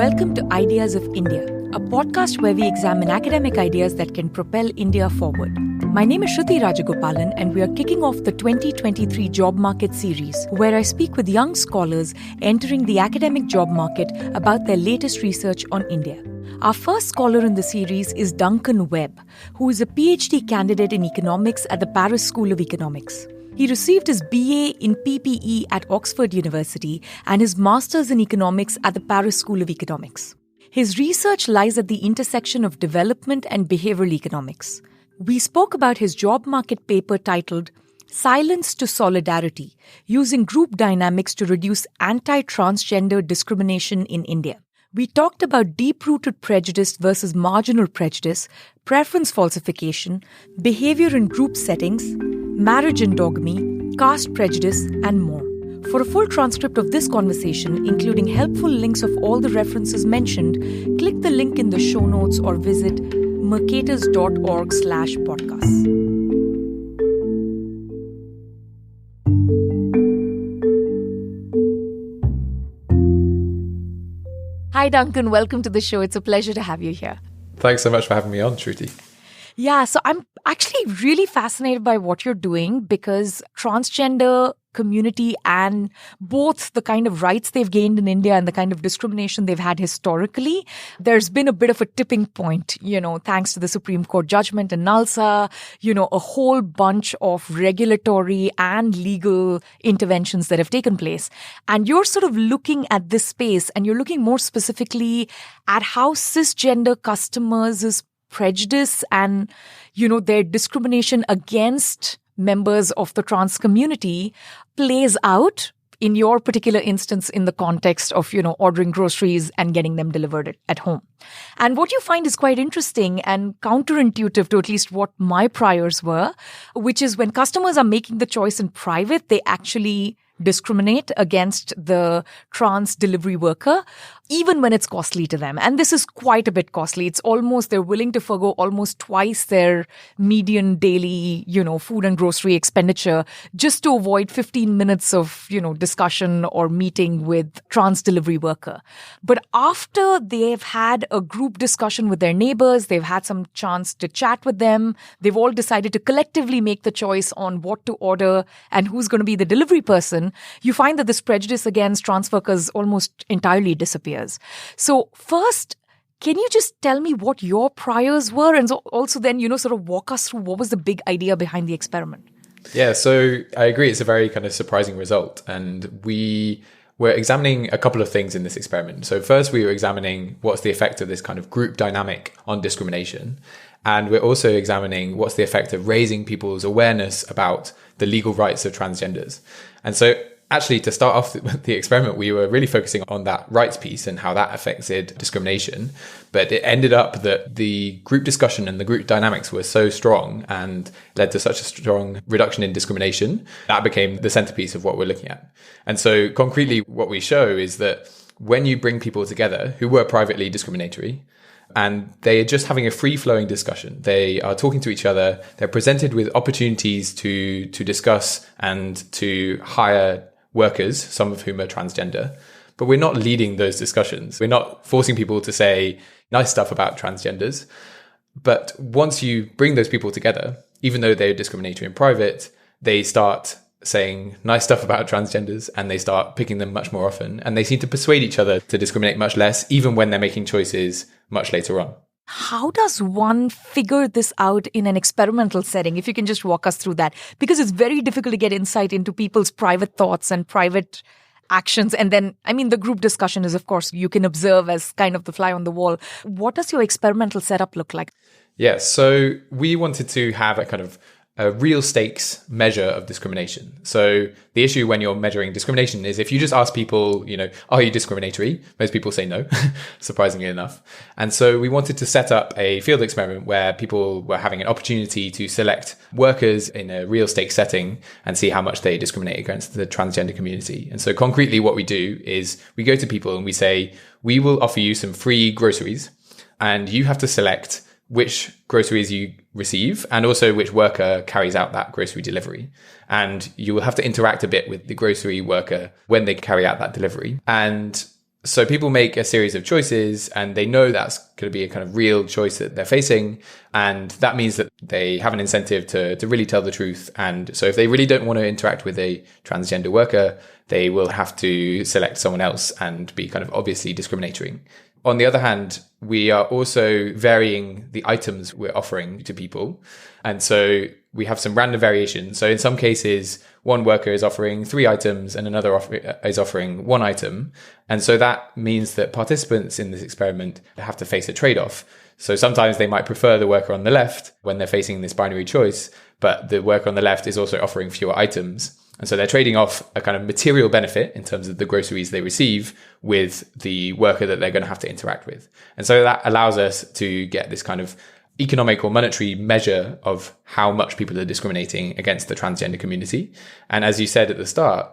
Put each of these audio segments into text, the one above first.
Welcome to Ideas of India, a podcast where we examine academic ideas that can propel India forward. My name is Shruti Rajagopalan, and we are kicking off the 2023 Job Market series, where I speak with young scholars entering the academic job market about their latest research on India. Our first scholar in the series is Duncan Webb, who is a PhD candidate in economics at the Paris School of Economics. He received his BA in PPE at Oxford University and his Master's in Economics at the Paris School of Economics. His research lies at the intersection of development and behavioral economics. We spoke about his job market paper titled Silence to Solidarity, using group dynamics to reduce anti-transgender discrimination in India. We talked about deep-rooted prejudice versus marginal prejudice, preference falsification, behavior in group settings, marriage endogamy, caste prejudice, and more. For a full transcript of this conversation, including helpful links of all the references mentioned, click the link in the show notes or visit mercatus.org/podcasts. Hi, Duncan. Welcome to the show. It's a pleasure to have you here. Thanks so much for having me on, Shruti. Yeah, so I'm actually really fascinated by what you're doing because transgender community and both the kind of rights they've gained in India and the kind of discrimination they've had historically, there's been a bit of a tipping point, thanks to the Supreme Court judgment in Nalsa, a whole bunch of regulatory and legal interventions that have taken place. And you're sort of looking at this space and you're looking more specifically at how cisgender customers' prejudice and, their discrimination against members of the trans community plays out in your particular instance in the context of, ordering groceries and getting them delivered at home. And what you find is quite interesting and counterintuitive to at least what my priors were, which is when customers are making the choice in private, they actually discriminate against the trans delivery worker, even when it's costly to them. And this is quite a bit costly. It's almost, they're willing to forgo almost twice their median daily, food and grocery expenditure just to avoid 15 minutes of, discussion or meeting with trans delivery worker. But after they've had a group discussion with their neighbors, they've had some chance to chat with them, they've all decided to collectively make the choice on what to order and who's going to be the delivery person, you find that this prejudice against trans workers almost entirely disappears. So first, can you just tell me what your priors were? And so also then, sort of walk us through what was the big idea behind the experiment? Yeah, so I agree. It's a very kind of surprising result. And we were examining a couple of things in this experiment. So first, we were examining what's the effect of this kind of group dynamic on discrimination. And we're also examining what's the effect of raising people's awareness about the legal rights of transgenders. And so actually, to start off with the experiment, we were really focusing on that rights piece and how that affected discrimination. But it ended up that the group discussion and the group dynamics were so strong and led to such a strong reduction in discrimination. That became the centerpiece of what we're looking at. And so concretely, what we show is that when you bring people together who were privately discriminatory, and they are just having a free-flowing discussion. They are talking to each other. They're presented with opportunities to discuss and to hire workers, some of whom are transgender. But we're not leading those discussions. We're not forcing people to say nice stuff about transgenders. But once you bring those people together, even though they're discriminatory in private, they start saying nice stuff about transgenders and they start picking them much more often. And they seem to persuade each other to discriminate much less, even when they're making choices much later on. How does one figure this out in an experimental setting? If you can just walk us through that, because it's very difficult to get insight into people's private thoughts and private actions. And then, the group discussion is, of course, you can observe as kind of the fly on the wall. What does your experimental setup look like? Yeah, so we wanted to have a kind of a real stakes measure of discrimination. So the issue when you're measuring discrimination is if you just ask people, are you discriminatory? Most people say no, surprisingly enough. And so we wanted to set up a field experiment where people were having an opportunity to select workers in a real stakes setting and see how much they discriminate against the transgender community. And so concretely what we do is we go to people and we say, we will offer you some free groceries and you have to select which groceries you receive and also which worker carries out that grocery delivery. And you will have to interact a bit with the grocery worker when they carry out that delivery. And So people make a series of choices and they know that's going to be a kind of real choice that they're facing. And that means that they have an incentive to really tell the truth. And so if they really don't want to interact with a transgender worker, they will have to select someone else and be kind of obviously discriminatory. On the other hand, we are also varying the items we're offering to people. And so we have some random variations. So in some cases, one worker is offering 3 items and another is offering 1 item. And so that means that participants in this experiment have to face a trade-off. So sometimes they might prefer the worker on the left when they're facing this binary choice, but the worker on the left is also offering fewer items. And so they're trading off a kind of material benefit in terms of the groceries they receive with the worker that they're going to have to interact with. And so that allows us to get this kind of economic or monetary measure of how much people are discriminating against the transgender community. And as you said at the start,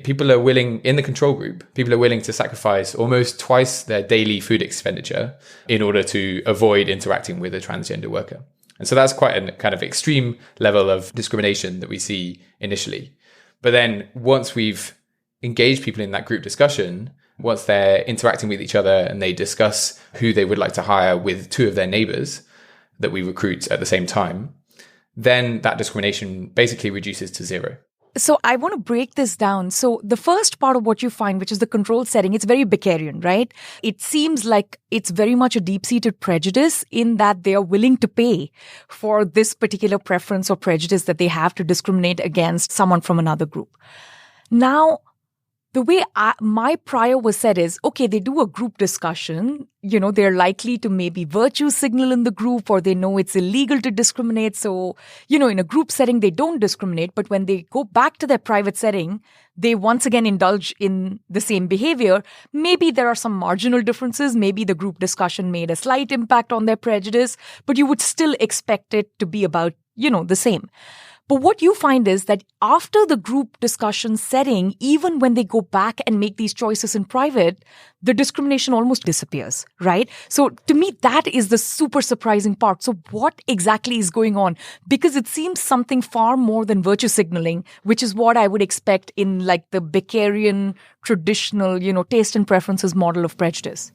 people are willing, in the control group, people are willing to sacrifice almost twice their daily food expenditure in order to avoid interacting with a transgender worker. And so that's quite a kind of extreme level of discrimination that we see initially. But then once we've engaged people in that group discussion, once they're interacting with each other and they discuss who they would like to hire with 2 of their neighbors that we recruit at the same time, then that discrimination basically reduces to 0. So I want to break this down. So the first part of what you find, which is the control setting, it's very Beckerian, right? It seems like it's very much a deep-seated prejudice in that they are willing to pay for this particular preference or prejudice that they have to discriminate against someone from another group. Now, the way my prior was said is, okay, they do a group discussion, they're likely to maybe virtue signal in the group, or they know it's illegal to discriminate. So, in a group setting, they don't discriminate. But when they go back to their private setting, they once again indulge in the same behavior. Maybe there are some marginal differences. Maybe the group discussion made a slight impact on their prejudice, but you would still expect it to be about, the same. But what you find is that after the group discussion setting, even when they go back and make these choices in private, the discrimination almost disappears, right? So to me, that is the super surprising part. So what exactly is going on? Because it seems something far more than virtue signaling, which is what I would expect in like the Beckerian traditional, taste and preferences model of prejudice.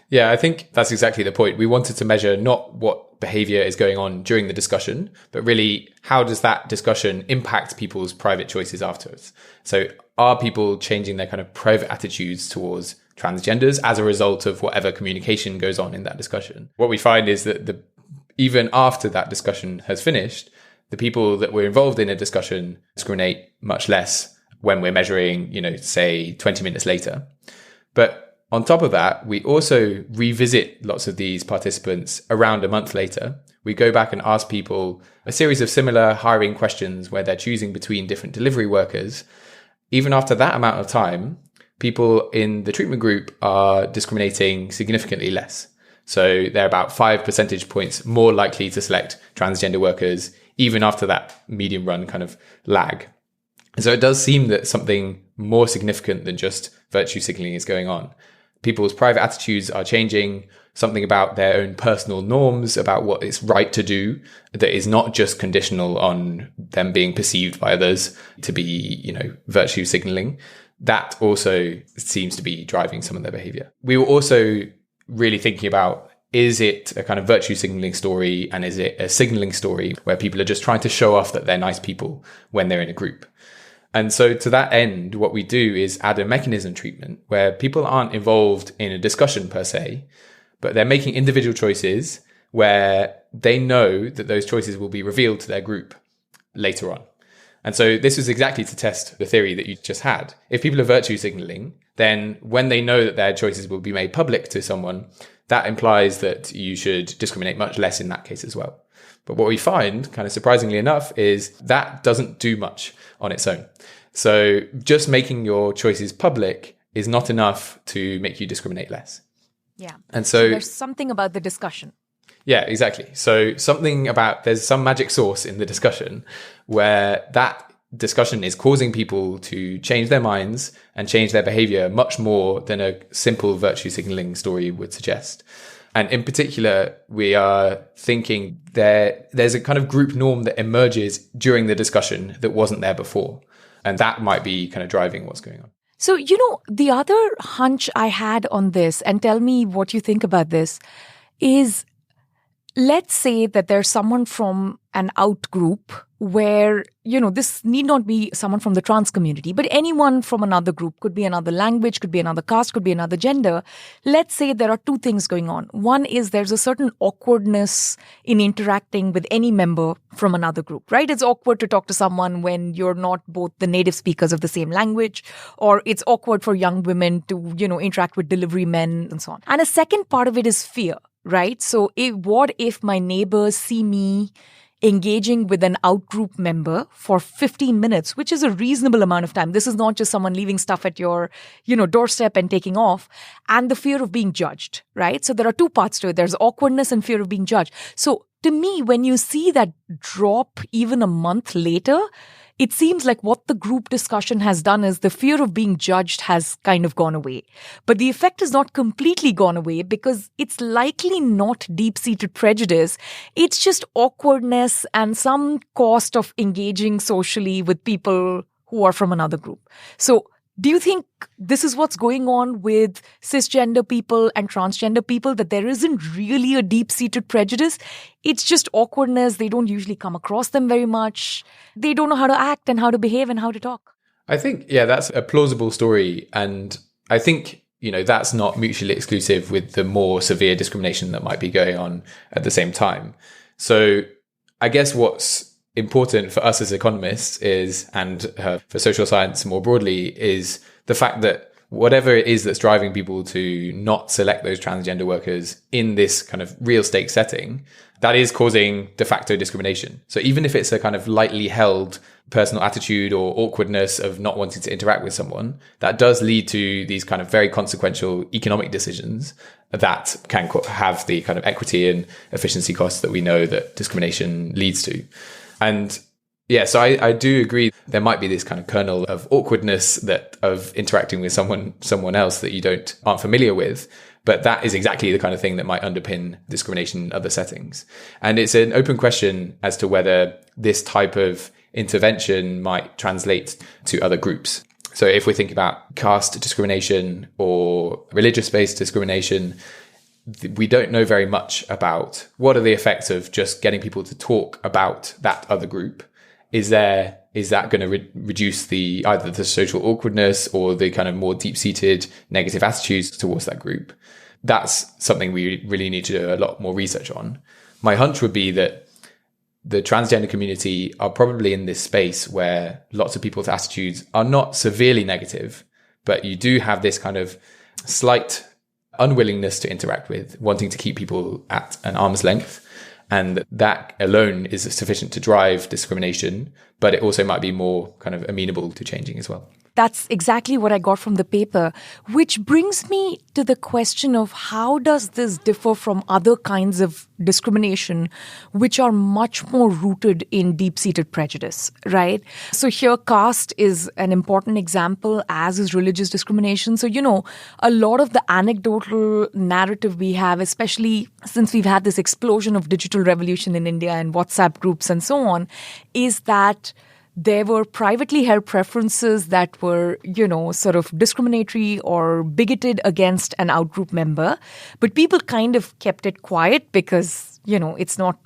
Yeah, I think that's exactly the point. We wanted to measure not what behavior is going on during the discussion, but really how does that discussion impact people's private choices afterwards? So are people changing their kind of private attitudes towards transgenders as a result of whatever communication goes on in that discussion? What we find is that even after that discussion has finished, the people that were involved in a discussion discriminate much less when we're measuring, say 20 minutes later. But on top of that, we also revisit lots of these participants around a month later. We go back and ask people a series of similar hiring questions where they're choosing between different delivery workers. Even after that amount of time, people in the treatment group are discriminating significantly less. So they're about 5 percentage points more likely to select transgender workers, even after that medium run kind of lag. And so it does seem that something more significant than just virtue signaling is going on. People's private attitudes are changing, something about their own personal norms, about what it's right to do, that is not just conditional on them being perceived by others to be, virtue signaling. That also seems to be driving some of their behavior. We were also really thinking about, is it a kind of virtue signaling story and is it a signaling story where people are just trying to show off that they're nice people when they're in a group? And so to that end, what we do is add a mechanism treatment where people aren't involved in a discussion per se, but they're making individual choices where they know that those choices will be revealed to their group later on. And so this was exactly to test the theory that you just had. If people are virtue signaling, then when they know that their choices will be made public to someone, that implies that you should discriminate much less in that case as well. But what we find, kind of surprisingly enough, is that doesn't do much on its own. So just making your choices public is not enough to make you discriminate less. Yeah. And so there's something about the discussion. Yeah, exactly. So there's some magic sauce in the discussion where that discussion is causing people to change their minds and change their behavior much more than a simple virtue signaling story would suggest. And in particular, we are thinking there's a kind of group norm that emerges during the discussion that wasn't there before. And that might be kind of driving what's going on. So, the other hunch I had on this, and tell me what you think about this, is let's say that there's someone from an out group where, this need not be someone from the trans community, but anyone from another group, could be another language, could be another caste, could be another gender. Let's say there are two things going on. One is there's a certain awkwardness in interacting with any member from another group, right? It's awkward to talk to someone when you're not both the native speakers of the same language, or it's awkward for young women to, interact with delivery men and so on. And a second part of it is fear, right? So what if my neighbors see me engaging with an out-group member for 15 minutes, which is a reasonable amount of time. This is not just someone leaving stuff at your, doorstep and taking off, and the fear of being judged, right? So there are two parts to it. There's awkwardness and fear of being judged. So to me, when you see that drop even a month later, it seems like what the group discussion has done is the fear of being judged has kind of gone away. But the effect has not completely gone away because it's likely not deep-seated prejudice. It's just awkwardness and some cost of engaging socially with people who are from another group. So do you think this is what's going on with cisgender people and transgender people, that there isn't really a deep-seated prejudice? It's just awkwardness. They don't usually come across them very much. They don't know how to act and how to behave and how to talk. I think, that's a plausible story. And I think, that's not mutually exclusive with the more severe discrimination that might be going on at the same time. So I guess what's important for us as economists is, and for social science more broadly, is the fact that whatever it is that's driving people to not select those transgender workers in this kind of real stake setting, that is causing de facto discrimination. So even if it's a kind of lightly held personal attitude or awkwardness of not wanting to interact with someone, that does lead to these kind of very consequential economic decisions that can have the kind of equity and efficiency costs that we know that discrimination leads to. And so I do agree there might be this kind of kernel of awkwardness of interacting with someone else that you aren't familiar with. But that is exactly the kind of thing that might underpin discrimination in other settings. And it's an open question as to whether this type of intervention might translate to other groups. So if we think about caste discrimination or religious-based discrimination, we don't know very much about what are the effects of just getting people to talk about that other group. Is that going to reduce either the social awkwardness or the kind of more deep-seated negative attitudes towards that group? That's something we really need to do a lot more research on. My hunch would be that the transgender community are probably in this space where lots of people's attitudes are not severely negative, but you do have this kind of slight unwillingness to interact with, wanting to keep people at an arm's length. And that alone is sufficient to drive discrimination, but it also might be more kind of amenable to changing as well. That's exactly what I got from the paper, which brings me to the question of how does this differ from other kinds of discrimination, which are much more rooted in deep-seated prejudice, right? So here, caste is an important example, as is religious discrimination. So, a lot of the anecdotal narrative we have, especially since we've had this explosion of digital revolution in India and WhatsApp groups and so on, is that there were privately held preferences that were, sort of discriminatory or bigoted against an outgroup member. But people kind of kept it quiet because, it's not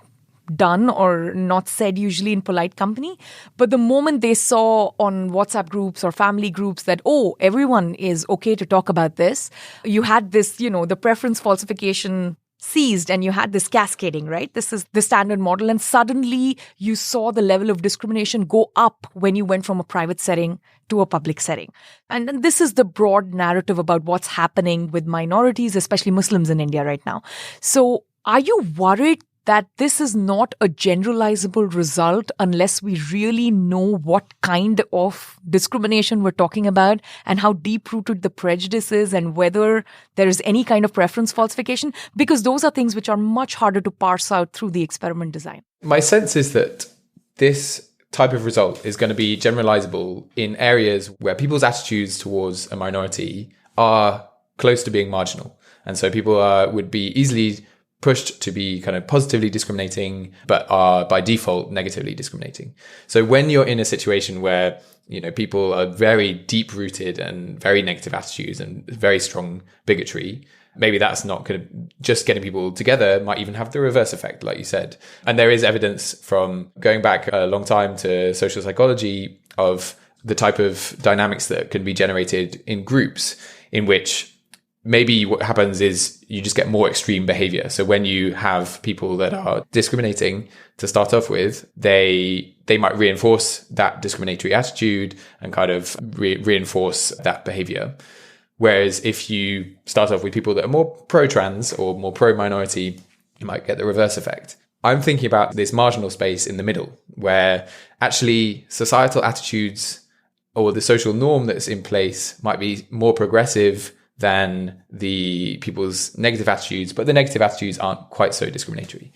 done or not said usually in polite company. But the moment they saw on WhatsApp groups or family groups that, everyone is okay to talk about this, you had this, the preference falsification ceased and you had this cascading, right? This is the standard model. And suddenly you saw the level of discrimination go up when you went from a private setting to a public setting. And this is the broad narrative about what's happening with minorities, especially Muslims in India right now. So are you worried that this is not a generalizable result unless we really know what kind of discrimination we're talking about and how deep-rooted the prejudice is and whether there is any kind of preference falsification? Because those are things which are much harder to parse out through the experiment design. My sense is that this type of result is going to be generalizable in areas where people's attitudes towards a minority are close to being marginal. And so people would be easily pushed to be kind of positively discriminating, but are by default negatively discriminating. So when you're in a situation where, people are very deep rooted and very negative attitudes and very strong bigotry, maybe that's not going to, just getting people together might even have the reverse effect, like you said. And there is evidence from going back a long time to social psychology of the type of dynamics that can be generated in groups in which maybe what happens is you just get more extreme behavior. So when you have people that are discriminating to start off with, they might reinforce that discriminatory attitude and kind of reinforce that behavior. Whereas if you start off with people that are more pro-trans or more pro-minority, you might get the reverse effect. I'm thinking about this marginal space in the middle, where actually societal attitudes or the social norm that's in place might be more progressive than the people's negative attitudes, but the negative attitudes aren't quite so discriminatory.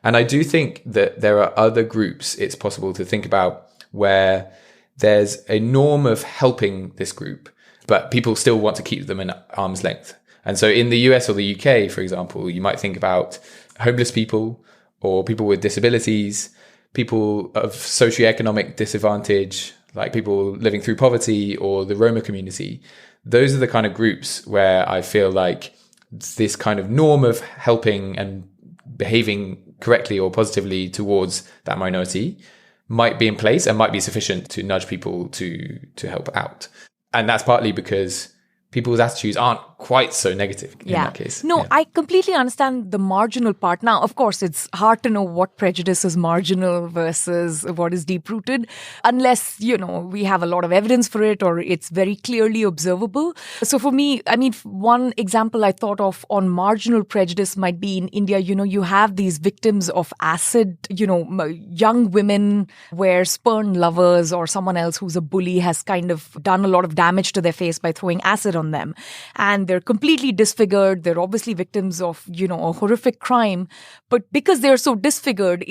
And I do think that there are other groups it's possible to think about where there's a norm of helping this group, but people still want to keep them in arm's length. And so in the US or the UK, for example, you might think about homeless people or people with disabilities, people of socioeconomic disadvantage, like people living through poverty or the Roma community. Those are the kind of groups where I feel like this kind of norm of helping and behaving correctly or positively towards that minority might be in place and might be sufficient to nudge people to help out. And that's partly because people's attitudes aren't quite so negative in that case. No, I completely understand the marginal part. Now, of course, it's hard to know what prejudice is marginal versus what is deep-rooted, unless, we have a lot of evidence for it or it's very clearly observable. So for me, one example I thought of on marginal prejudice might be in India, you have these victims of acid, young women where spurn lovers or someone else who's a bully has kind of done a lot of damage to their face by throwing acid on them. And they're completely disfigured. They're obviously victims of, a horrific crime. But because they're so disfigured,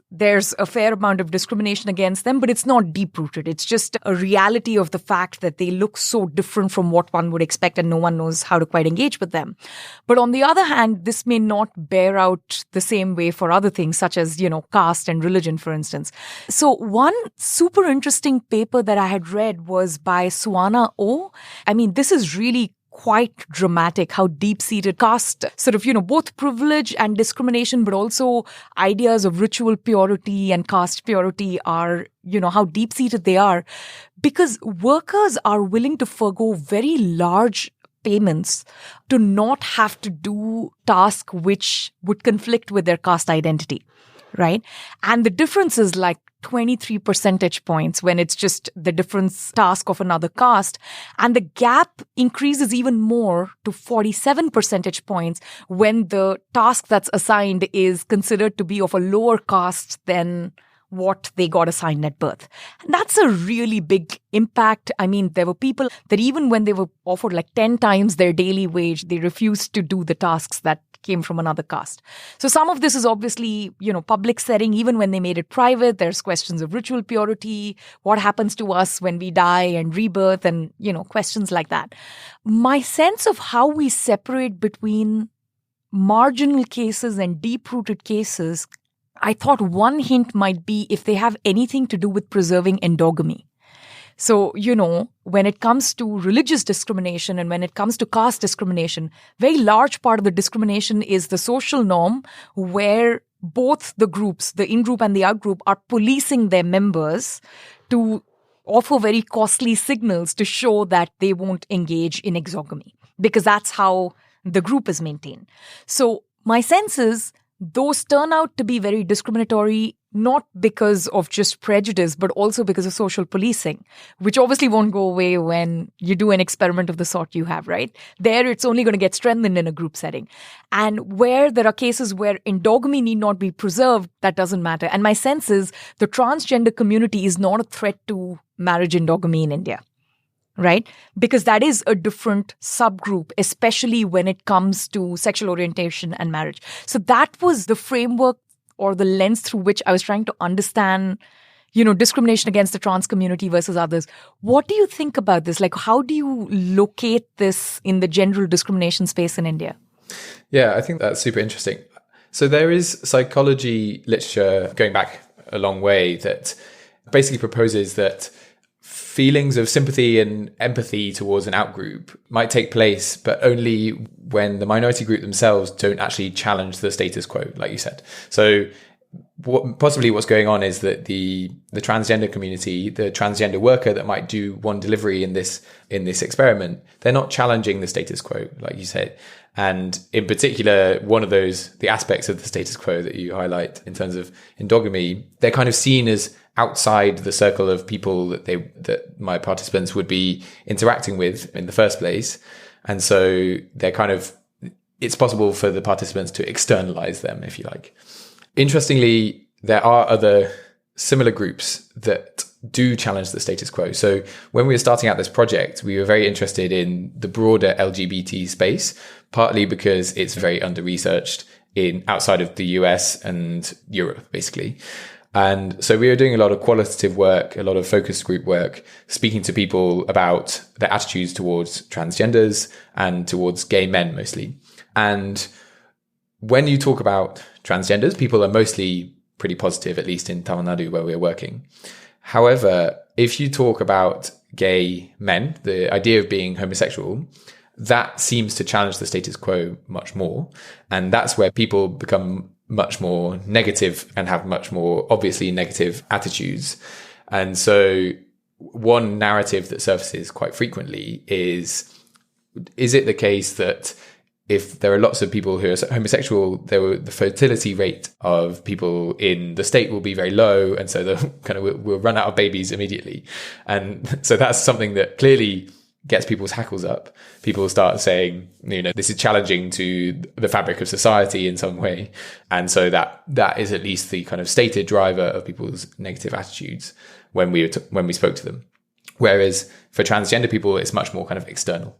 there's a fair amount of discrimination against them, but it's not deep-rooted. It's just a reality of the fact that they look so different from what one would expect and no one knows how to quite engage with them. But on the other hand, this may not bear out the same way for other things, such as, caste and religion, for instance. So one super interesting paper that I had read was by Suana Oh. This is really quite dramatic how deep-seated caste sort of, both privilege and discrimination, but also ideas of ritual purity and caste purity are, how deep-seated they are. Because workers are willing to forgo very large payments to not have to do tasks which would conflict with their caste identity, right? And the difference is like 23 percentage points when it's just the different task of another caste. And the gap increases even more to 47 percentage points when the task that's assigned is considered to be of a lower caste than what they got assigned at birth. And that's a really big impact. There were people that even when they were offered like 10 times their daily wage, they refused to do the tasks that came from another caste. So some of this is obviously, public setting. Even when they made it private, there's questions of ritual purity, what happens to us when we die and rebirth and, questions like that. My sense of how we separate between marginal cases and deep-rooted cases, I thought one hint might be if they have anything to do with preserving endogamy. So, when it comes to religious discrimination and when it comes to caste discrimination, very large part of the discrimination is the social norm where both the groups, the in-group and the out-group, are policing their members to offer very costly signals to show that they won't engage in exogamy because that's how the group is maintained. So my sense is those turn out to be very discriminatory, not because of just prejudice, but also because of social policing, which obviously won't go away when you do an experiment of the sort you have, right? There, it's only going to get strengthened in a group setting. And where there are cases where endogamy need not be preserved, that doesn't matter. And my sense is the transgender community is not a threat to marriage endogamy in India. Right? Because that is a different subgroup, especially when it comes to sexual orientation and marriage. So that was the framework or the lens through which I was trying to understand, discrimination against the trans community versus others. What do you think about this? Like, how do you locate this in the general discrimination space in India? Yeah, I think that's super interesting. So there is psychology literature going back a long way that basically proposes that feelings of sympathy and empathy towards an outgroup might take place, but only when the minority group themselves don't actually challenge the status quo, like you said. So possibly what's going on is that the transgender community, the transgender worker that might do one delivery in this experiment, they're not challenging the status quo, like you said. And in particular, one of the aspects of the status quo that you highlight in terms of endogamy, they're kind of seen as outside the circle of people that my participants would be interacting with in the first place. And so it's possible for the participants to externalize them, if you like. Interestingly, there are other similar groups that do challenge the status quo. So when we were starting out this project, we were very interested in the broader LGBT space, partly because it's very under-researched outside of the US and Europe, basically. And so we were doing a lot of qualitative work, a lot of focus group work, speaking to people about their attitudes towards transgenders and towards gay men mostly. And when you talk about transgenders, people are mostly pretty positive, at least in Tamil Nadu where we're working. However, if you talk about gay men, the idea of being homosexual, that seems to challenge the status quo much more. And that's where people become much more negative and have much more obviously negative attitudes. And so one narrative that surfaces quite frequently is it the case that if there are lots of people who are homosexual, the fertility rate of people in the state will be very low, and so we'll run out of babies immediately. And so that's something that clearly gets people's hackles up. People start saying, this is challenging to the fabric of society in some way. And so that is at least the kind of stated driver of people's negative attitudes when we spoke to them. Whereas for transgender people, it's much more kind of external.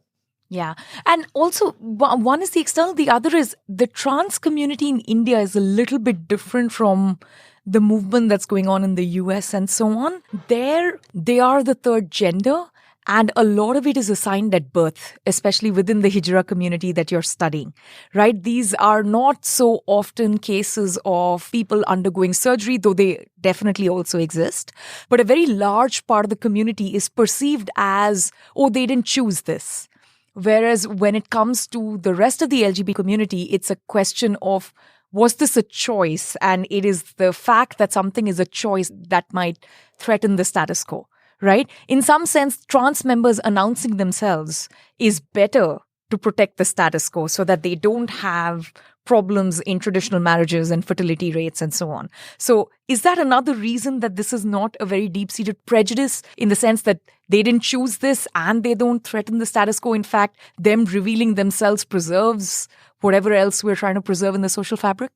Yeah. And also, one is the external, the other is the trans community in India is a little bit different from the movement that's going on in the US and so on. There, they are the third gender, and a lot of it is assigned at birth, especially within the Hijra community that you're studying, right? These are not so often cases of people undergoing surgery, though they definitely also exist. But a very large part of the community is perceived as, oh, they didn't choose this. Whereas when it comes to the rest of the LGBT community, it's a question of, was this a choice? And it is the fact that something is a choice that might threaten the status quo, right? In some sense, trans members announcing themselves is better to protect the status quo so that they don't have problems in traditional marriages and fertility rates and so on. So is that another reason that this is not a very deep-seated prejudice in the sense that they didn't choose this and they don't threaten the status quo? In fact, them revealing themselves preserves whatever else we're trying to preserve in the social fabric?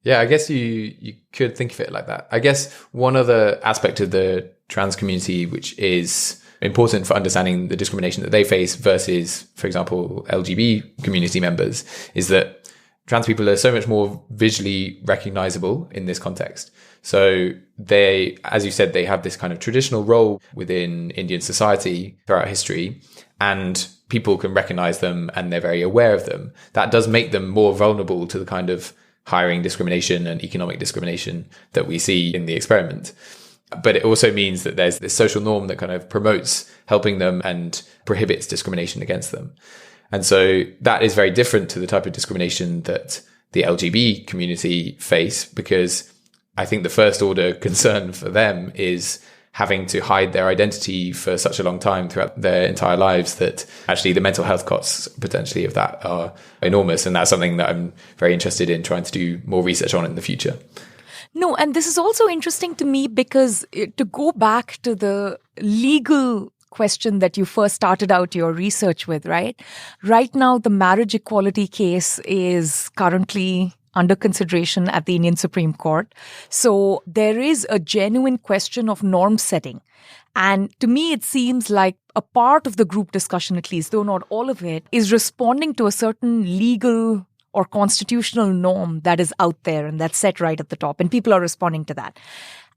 Yeah, I guess you could think of it like that. I guess one other aspect of the trans community, which is important for understanding the discrimination that they face versus, for example, LGBT community members, is that trans people are so much more visually recognizable in this context. So they, as you said, they have this kind of traditional role within Indian society throughout history, and people can recognize them and they're very aware of them. That does make them more vulnerable to the kind of hiring discrimination and economic discrimination that we see in the experiment. But it also means that there's this social norm that kind of promotes helping them and prohibits discrimination against them. And so that is very different to the type of discrimination that the LGBT community face, because I think the first order concern for them is having to hide their identity for such a long time throughout their entire lives that actually the mental health costs potentially of that are enormous. And that's something that I'm very interested in trying to do more research on in the future. No, and this is also interesting to me because to go back to the legal question that you first started out your research with, right? Right now, the marriage equality case is currently under consideration at the Indian Supreme Court. So there is a genuine question of norm setting. And to me, it seems like a part of the group discussion, at least, though not all of it, is responding to a certain legal or constitutional norm that is out there and that's set right at the top. And people are responding to that.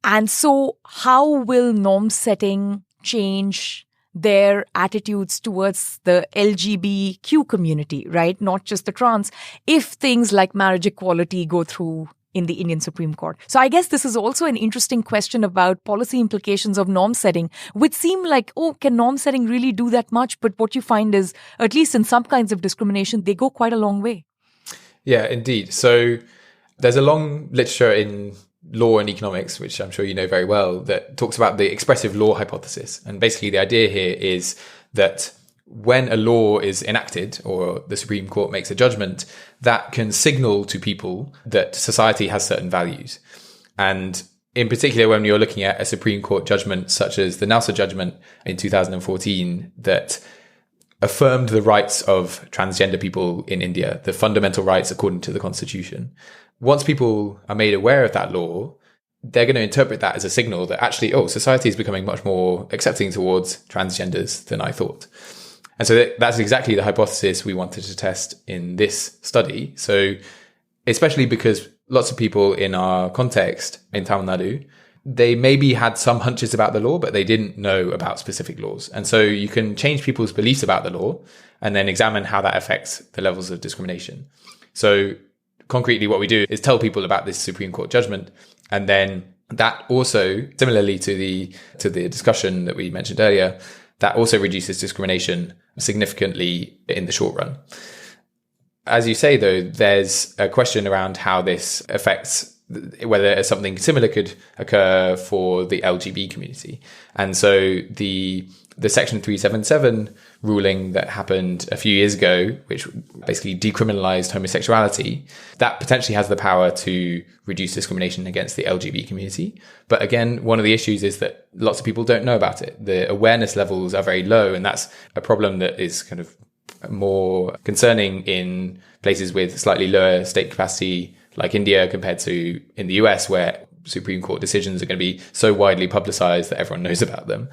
And so how will norm setting change their attitudes towards the LGBTQ community, right? Not just the trans, if things like marriage equality go through in the Indian Supreme Court. So I guess this is also an interesting question about policy implications of norm setting, which seem like, oh, can norm setting really do that much? But what you find is, at least in some kinds of discrimination, they go quite a long way. Yeah, indeed. So there's a long literature in law and economics, which I'm sure you know very well, that talks about the expressive law hypothesis. And basically the idea here is that when a law is enacted or the Supreme Court makes a judgment, that can signal to people that society has certain values. And in particular, when you're looking at a Supreme Court judgment, such as the Nelson judgment in 2014, that affirmed the rights of transgender people in India, the fundamental rights according to the Constitution. Once people are made aware of that law, they're going to interpret that as a signal that actually, oh, society is becoming much more accepting towards transgenders than I thought. And so that's exactly the hypothesis we wanted to test in this study. So especially because lots of people in our context in Tamil Nadu, they maybe had some hunches about the law, but they didn't know about specific laws. And so you can change people's beliefs about the law and then examine how that affects the levels of discrimination. So concretely, what we do is tell people about this Supreme Court judgment. And then that also, similarly to the discussion that we mentioned earlier, that also reduces discrimination significantly in the short run. As you say, though, there's a question around how this affects whether something similar could occur for the LGBT community. And so the Section 377 ruling that happened a few years ago, which basically decriminalized homosexuality, that potentially has the power to reduce discrimination against the LGBT community. But again, one of the issues is that lots of people don't know about it. The awareness levels are very low, and that's a problem that is kind of more concerning in places with slightly lower state capacity like India compared to in the US, where Supreme Court decisions are going to be so widely publicized that everyone knows about them.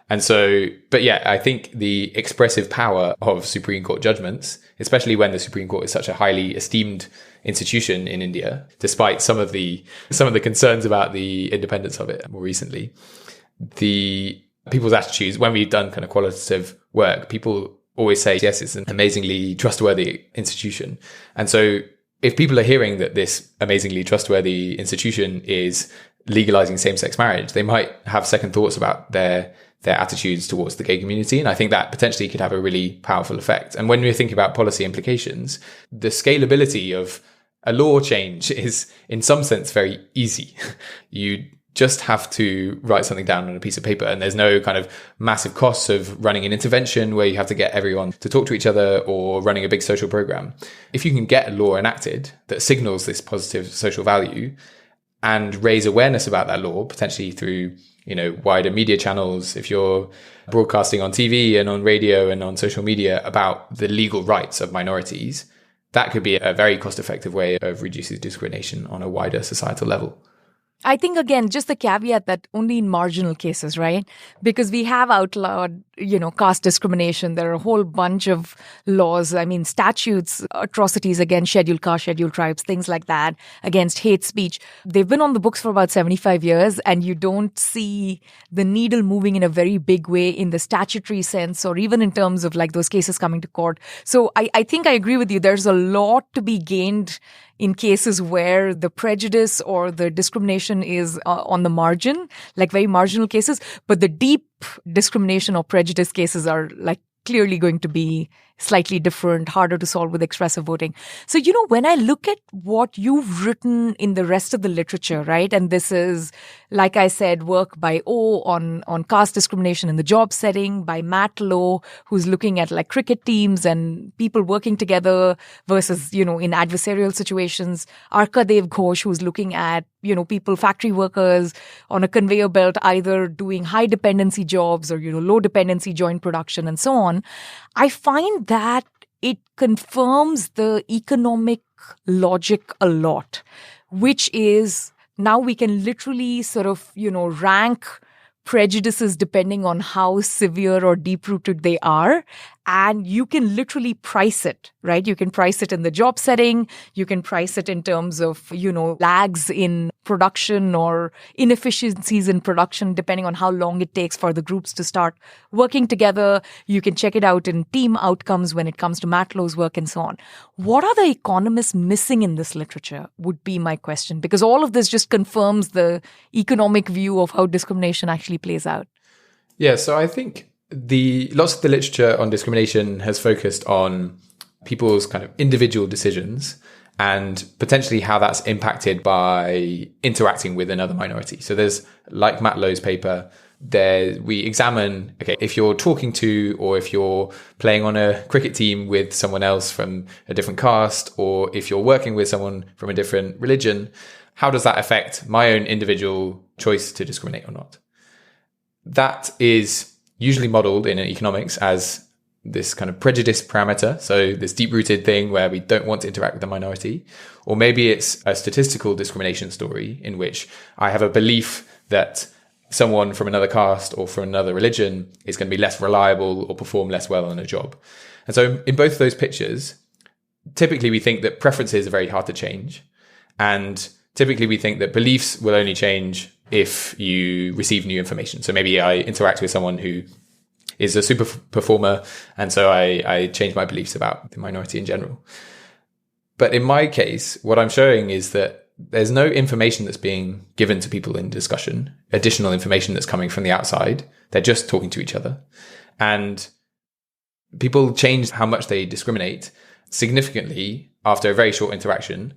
And so, but yeah, I think the expressive power of Supreme Court judgments, especially when the Supreme Court is such a highly esteemed institution in India, despite some of the concerns about the independence of it more recently, the people's attitudes, when we've done kind of qualitative work, people always say, yes, it's an amazingly trustworthy institution. And so if people are hearing that this amazingly trustworthy institution is legalizing same-sex marriage, they might have second thoughts about their attitudes towards the gay community. And I think that potentially could have a really powerful effect. And when we're thinking about policy implications, the scalability of a law change is in some sense very easy. You just have to write something down on a piece of paper, and there's no kind of massive costs of running an intervention where you have to get everyone to talk to each other or running a big social program. If you can get a law enacted that signals this positive social value and raise awareness about that law, potentially through, wider media channels, if you're broadcasting on TV and on radio and on social media about the legal rights of minorities, that could be a very cost-effective way of reducing discrimination on a wider societal level. I think, again, just the caveat that only in marginal cases, right? Because we have outlawed, caste discrimination. There are a whole bunch of laws. I mean, statutes, atrocities against scheduled caste, scheduled tribes, things like that, against hate speech. They've been on the books for about 75 years, and you don't see the needle moving in a very big way in the statutory sense, or even in terms of like those cases coming to court. So I think I agree with you. There's a lot to be gained in cases where the prejudice or the discrimination is on the margin, like very marginal cases, but the deep discrimination or prejudice cases are like clearly going to be slightly different, harder to solve with expressive voting. So, when I look at what you've written in the rest of the literature, right, and this is, like I said, work by O on caste discrimination in the job setting, by Matt Lowe, who's looking at like cricket teams and people working together versus, in adversarial situations, Arkadev Ghosh, who's looking at, people, factory workers on a conveyor belt, either doing high dependency jobs or, low dependency joint production and so on. I find that it confirms the economic logic a lot, which is now we can literally sort of, rank prejudices depending on how severe or deep-rooted they are. and you can literally price it, right? You can price it in the job setting. You can price it in terms of, lags in production or inefficiencies in production, depending on how long it takes for the groups to start working together. You can check it out in team outcomes when it comes to Matlow's work and so on. What are the economists missing in this literature would be my question, because all of this just confirms the economic view of how discrimination actually plays out. Yeah, so I think lots of the literature on discrimination has focused on people's kind of individual decisions and potentially how that's impacted by interacting with another minority. So there's, like Matlow's paper, we examine, okay, if you're talking to or if you're playing on a cricket team with someone else from a different caste, or if you're working with someone from a different religion, how does that affect my own individual choice to discriminate or not? That is usually modeled in economics as this kind of prejudice parameter. So this deep-rooted thing where we don't want to interact with the minority. Or maybe it's a statistical discrimination story in which I have a belief that someone from another caste or from another religion is going to be less reliable or perform less well on a job. And so in both those pictures, typically we think that preferences are very hard to change. And typically we think that beliefs will only change if you receive new information. So maybe I interact with someone who is a super performer, and so I change my beliefs about the minority in general. But in my case, what I'm showing is that there's no information that's being given to people in discussion, additional information that's coming from the outside. They're just talking to each other. And people change how much they discriminate significantly after a very short interaction.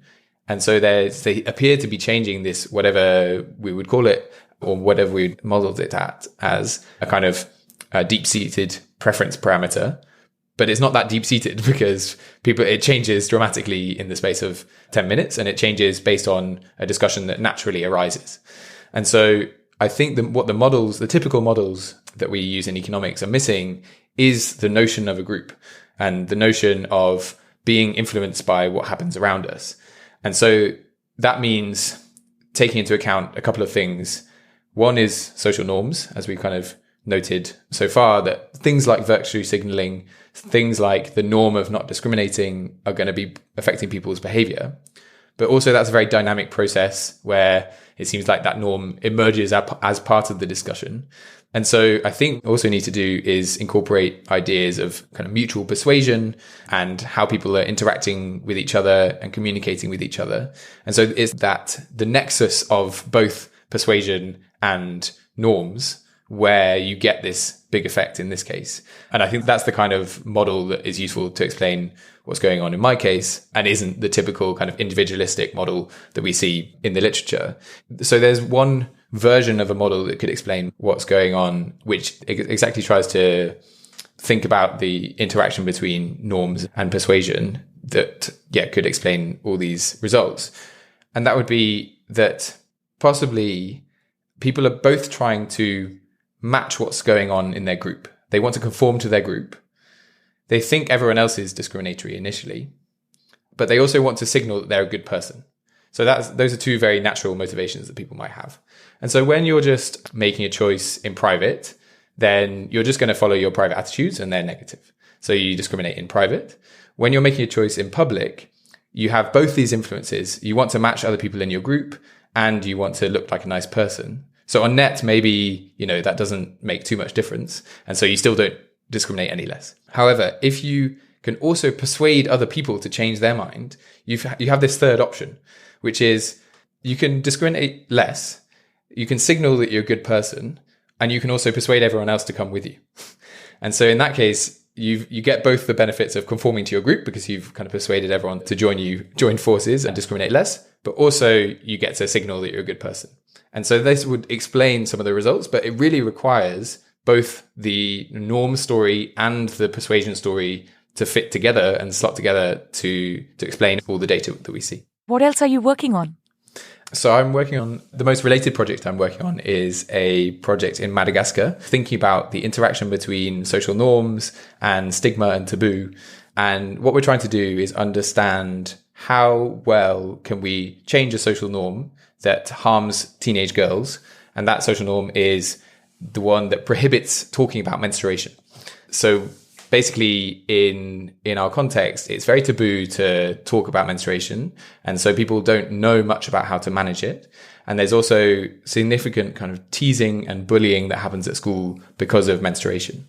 And so they appear to be changing this, whatever we would call it, or whatever we modeled it as a kind of deep-seated preference parameter. But it's not that deep-seated because it changes dramatically in the space of 10 minutes, and it changes based on a discussion that naturally arises. And so I think that what the typical models that we use in economics are missing is the notion of a group and the notion of being influenced by what happens around us. And so that means taking into account a couple of things. One is social norms, as we kind of noted so far, that things like virtue signaling, things like the norm of not discriminating are going to be affecting people's behavior. But also that's a very dynamic process where it seems like that norm emerges as part of the discussion. And so I think also need to do is incorporate ideas of kind of mutual persuasion and how people are interacting with each other and communicating with each other. And so it's that the nexus of both persuasion and norms where you get this big effect in this case. And I think that's the kind of model that is useful to explain what's going on in my case and isn't the typical kind of individualistic model that we see in the literature. So there's one version of a model that could explain what's going on, which exactly tries to think about the interaction between norms and persuasion that, could explain all these results. And that would be that possibly people are both trying to match what's going on in their group. They want to conform to their group. They think everyone else is discriminatory initially, but they also want to signal that they're a good person. So those are two very natural motivations that people might have. And so when you're just making a choice in private, then you're just going to follow your private attitudes and they're negative. So you discriminate in private. When you're making a choice in public, you have both these influences. You want to match other people in your group and you want to look like a nice person. So on net, maybe, that doesn't make too much difference. And so you still don't discriminate any less. However, if you can also persuade other people to change their mind, you have this third option, which is you can discriminate less. You can signal that you're a good person, and you can also persuade everyone else to come with you. And so in that case, you get both the benefits of conforming to your group because you've kind of persuaded everyone to join forces and discriminate less, but also you get to signal that you're a good person. And so this would explain some of the results, but it really requires both the norm story and the persuasion story to fit together and slot together to explain all the data that we see. What else are you working on? So I'm working on, the most related project I'm working on is a project in Madagascar, thinking about the interaction between social norms and stigma and taboo. And what we're trying to do is understand how well can we change a social norm that harms teenage girls. And that social norm is the one that prohibits talking about menstruation. So basically in our context, it's very taboo to talk about menstruation. And so people don't know much about how to manage it. And there's also significant kind of teasing and bullying that happens at school because of menstruation.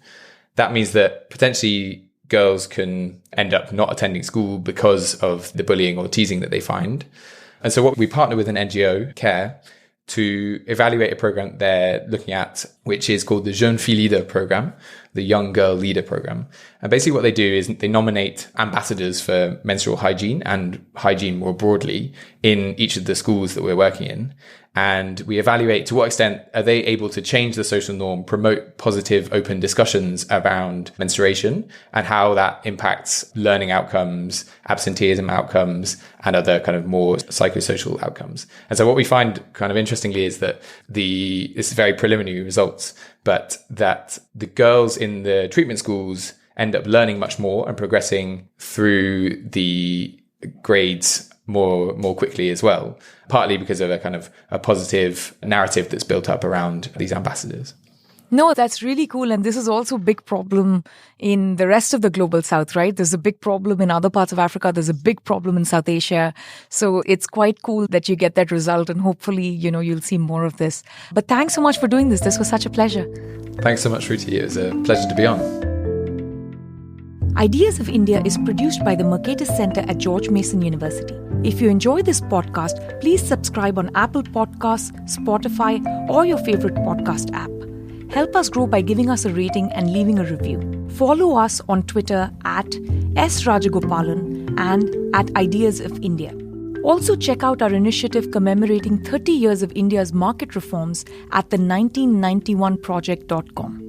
That means that potentially girls can end up not attending school because of the bullying or teasing that they find. And so what we partner with an NGO, CARE, to evaluate a program they're looking at, which is called the Jeune Fille Leader program, the Young Girl Leader program. And basically what they do is they nominate ambassadors for menstrual hygiene and hygiene more broadly in each of the schools that we're working in. And we evaluate to what extent are they able to change the social norm, promote positive, open discussions around menstruation, and how that impacts learning outcomes, absenteeism outcomes, and other kind of more psychosocial outcomes. And so what we find kind of interestingly is that this is very preliminary results, but that the girls in the treatment schools end up learning much more and progressing through the grades more quickly as well, partly because of a positive narrative that's built up around these ambassadors. No, that's really cool. And this is also a big problem in the rest of the global south, right? There's a big problem in other parts of Africa. There's a big problem in South Asia. So it's quite cool that you get that result. And hopefully, you'll see more of this. But thanks so much for doing this. This was such a pleasure. Thanks so much, Shruti. It was a pleasure to be on. Ideas of India is produced by the Mercatus Center at George Mason University. If you enjoy this podcast, please subscribe on Apple Podcasts, Spotify, or your favorite podcast app. Help us grow by giving us a rating and leaving a review. Follow us on Twitter at @SRajagopalan and at Ideas of India. Also check out our initiative commemorating 30 years of India's market reforms at the 1991project.com.